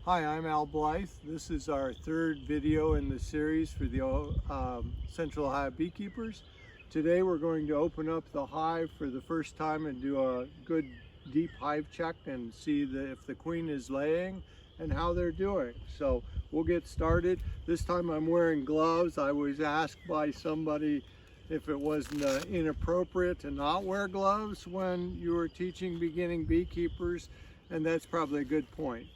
Hi, I'm Al Blythe. This is our third video in the series for the Central Hive beekeepers. Today we're going to open up the hive for the first time and do a good deep hive check and see if the queen is laying and how they're doing. So we'll get started. This time I'm wearing gloves. I was asked by somebody if it wasn't inappropriate to not wear gloves when you were teaching beginning beekeepers, and that's probably a good point.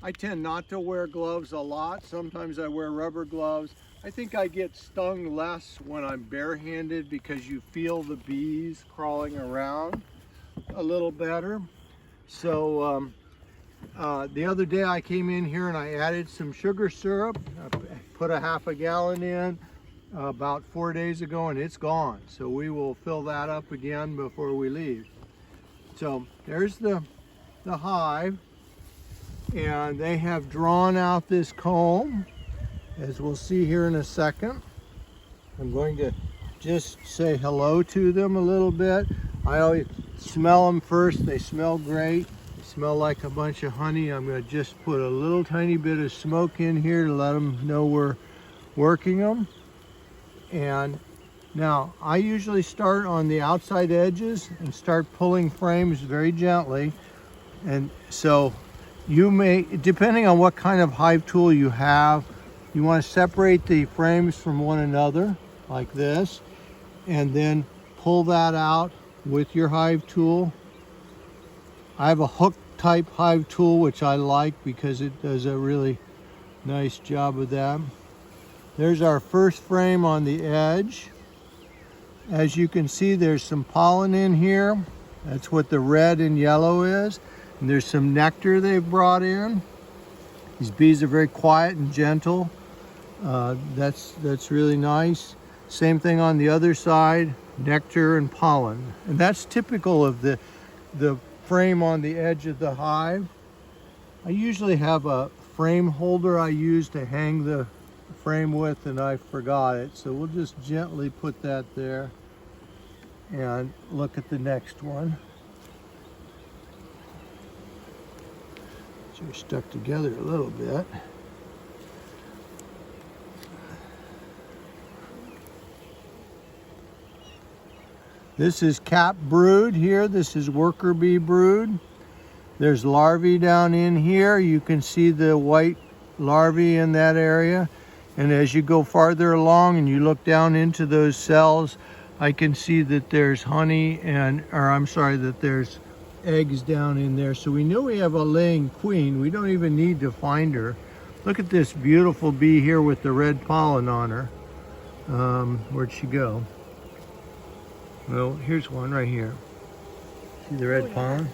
I tend not to wear gloves a lot. Sometimes I wear rubber gloves. I think I get stung less when I'm barehanded because you feel the bees crawling around a little better. So the other day I came in here and I added some sugar syrup. I put a half a gallon in about 4 days ago and it's gone. So we will fill that up again before we leave. So there's the hive. And they have drawn out this comb, as we'll see here in a second. I'm going to just say hello to them a little bit. I always smell them first. They smell great. They smell like a bunch of honey. I'm going to just put a little tiny bit of smoke in here to let them know we're working them. And now I usually start on the outside edges and start pulling frames very gently. And so you may, depending on what kind of hive tool you have, you want to separate the frames from one another like this, and then pull that out with your hive tool. I have a hook type hive tool which I like because it does a really nice job of that. There's our first frame on the edge. As you can see, there's some pollen in here. That's what the red and yellow is. And there's some nectar they've brought in. These bees are very quiet and gentle. That's really nice. Same thing on the other side, nectar and pollen. And that's typical of the frame on the edge of the hive. I usually have a frame holder I use to hang the frame with, and I forgot it. So we'll just gently put that there and look at the next one. So we're stuck together a little bit. This is cap brood here. This is worker bee brood. There's larvae down in here. You can see the white larvae in that area. And as you go farther along and you look down into those cells, I can see that there's honey that there's eggs down in there. So we know we have a laying queen. We don't even need to find her. Look at this beautiful bee here with the red pollen on her. Where'd she go? Well, here's one right here. See the red pollen?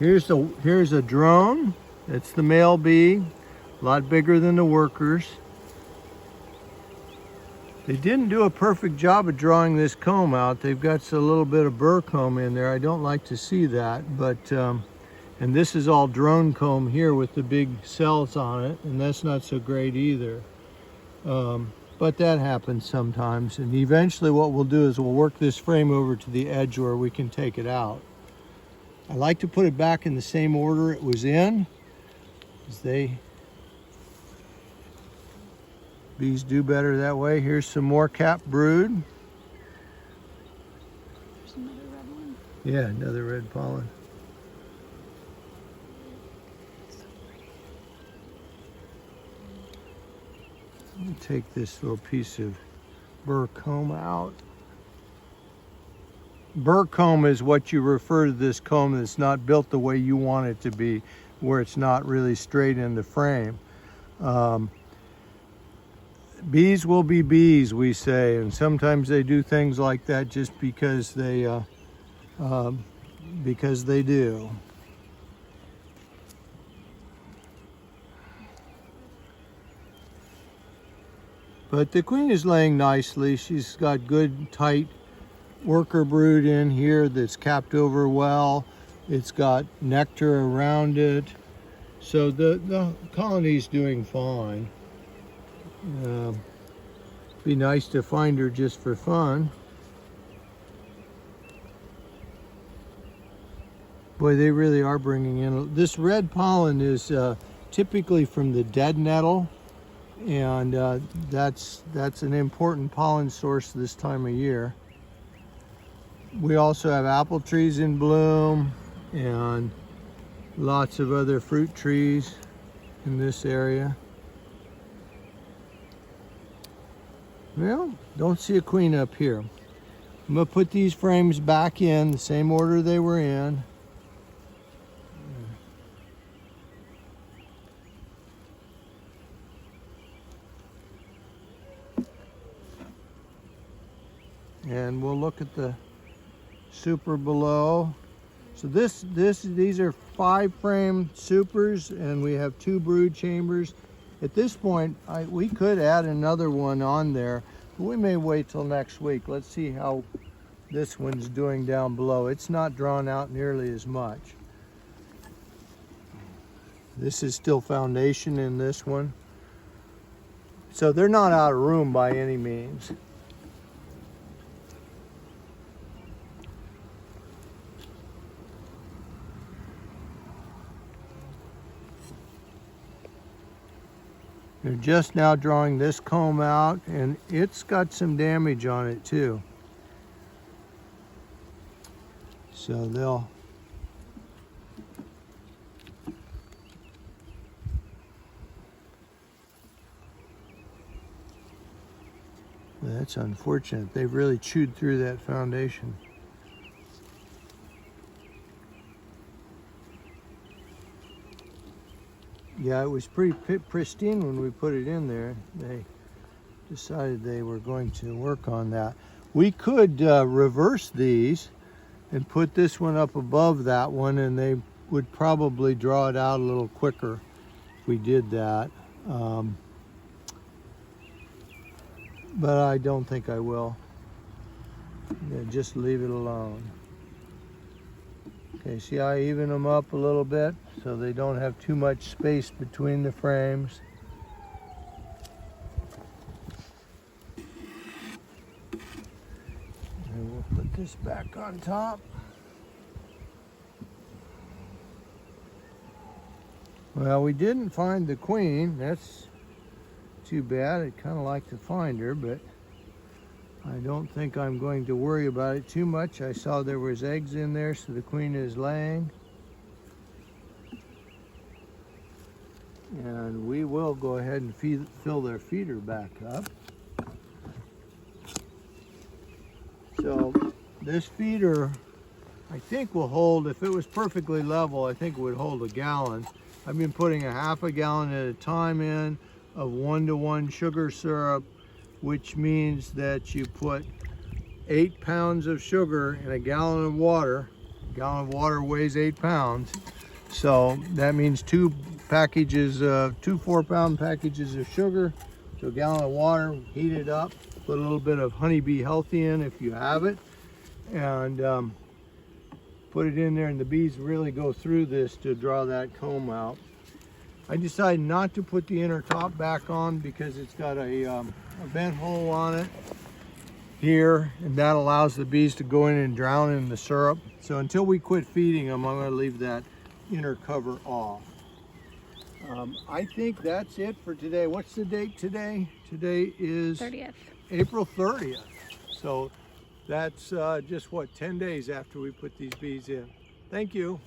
Here's a drone. That's the male bee. A lot bigger than the workers. They didn't do a perfect job of drawing this comb out. They've got a little bit of burr comb in there. I don't like to see that, but and this is all drone comb here with the big cells on it, and that's not so great either. But that happens sometimes, and eventually what we'll do is we'll work this frame over to the edge where we can take it out. I like to put it back in the same order it was in, as bees do better that way. Here's some more cap brood. There's another red one. Yeah, another red pollen. So pretty. Let me take this little piece of burr comb out. Burr comb is what you refer to this comb that's not built the way you want it to be, where it's not really straight in the frame. Bees will be bees, we say, and sometimes they do things like that just because they do. But the queen is laying nicely. She's got good, tight worker brood in here that's capped over well. It's got nectar around it. So the colony's doing fine. Be nice to find her just for fun. Boy, they really are bringing in. This red pollen is typically from the dead nettle, and that's an important pollen source this time of year. We also have apple trees in bloom and lots of other fruit trees in this area. Well, don't see a queen up here. I'm going to put these frames back in the same order they were in. And we'll look at the super below. So these are 5-frame supers, and we have 2 brood chambers. At this point, we could add another one on there, but we may wait till next week. Let's see how this one's doing down below. It's not drawn out nearly as much. This is still foundation in this one. So they're not out of room by any means. They're just now drawing this comb out, and it's got some damage on it too. So they'll that's unfortunate. They've really chewed through that foundation. Yeah, it was pretty pristine when we put it in there. They decided they were going to work on that. We could reverse these and put this one up above that one, and they would probably draw it out a little quicker if we did that. But I don't think I will. Yeah, just leave it alone. Okay, see how I even them up a little bit so they don't have too much space between the frames. And we'll put this back on top. Well, we didn't find the queen. That's too bad. I'd kind of like to find her, but I don't think I'm going to worry about it too much. I saw there was eggs in there, so the queen is laying. And we will go ahead and fill their feeder back up. So this feeder, I think, will hold, if it was perfectly level, I think it would hold a gallon. I've been putting a ½ gallon at a time in of 1-to-1 sugar syrup, which means that you put 8 pounds of sugar in a gallon of water. A gallon of water weighs 8 pounds. So that means 2 4-pound packages of sugar to a gallon of water, heat it up, put a little bit of Honeybee Healthy in if you have it, and put it in there, and the bees really go through this to draw that comb out. I decided not to put the inner top back on because it's got a vent hole on it here, and that allows the bees to go in and drown in the syrup. So until we quit feeding them, I'm going to leave that inner cover off. I think that's it for today. What's the date today? Today is 30th. April 30th. So that's just what, 10 days after we put these bees in. Thank you.